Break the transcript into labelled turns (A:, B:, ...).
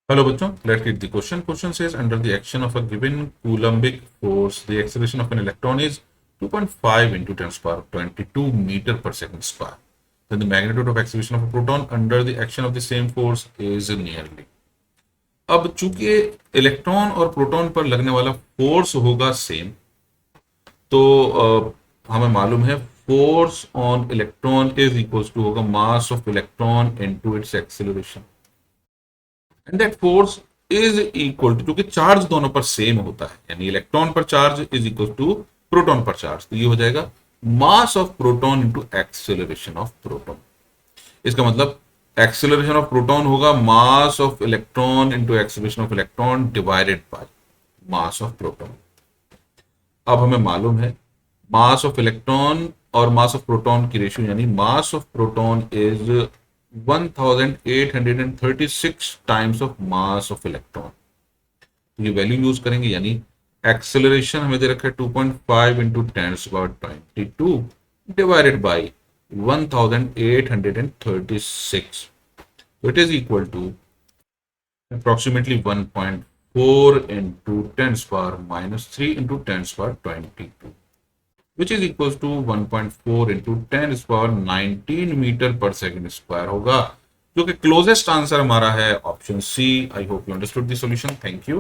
A: Hello बच्चों, let's read the question. Question says under the action of a given coulombic force, the acceleration of an electron is 2.5 into 10 to the power of 22 meter per second square. Then the magnitude of acceleration of a proton under the action of the same force is nearly. अब चूंकि electron और proton पर लगने वाला force होगा same, तो हमें मालूम है force on electron is equal to होगा mass of electron into its acceleration, and that force is equal to, क्योंकि चार्ज दोनों पर सेम होता है, यानी इलेक्ट्रॉन पर charge is equal to proton पर चार्ज, तो ये हो जाएगा mass of proton into acceleration of proton. इसका मतलब एक्सेलरेशन ऑफ प्रोटॉन होगा mass of electron into acceleration of electron divided by mass of proton. अब हमें मालूम है मास ऑफ इलेक्ट्रॉन और मास ऑफ प्रोटॉन की रेशियो, यानी मास of proton is 1836 times of mass of electron. ये वैल्यू यूज करेंगे, यानी एक्सेलरेशन हमें दे रखा है 2.5 into 10⁻22 divided by 1836, so it is equal to approximately 1.4 into 10⁻³ into 10⁻22, which is equals to 1.4 into 10⁻19 metre पर second square होगा, जो कि क्लोजेस्ट आंसर हमारा है option C. I hope you understood the solution. Thank you.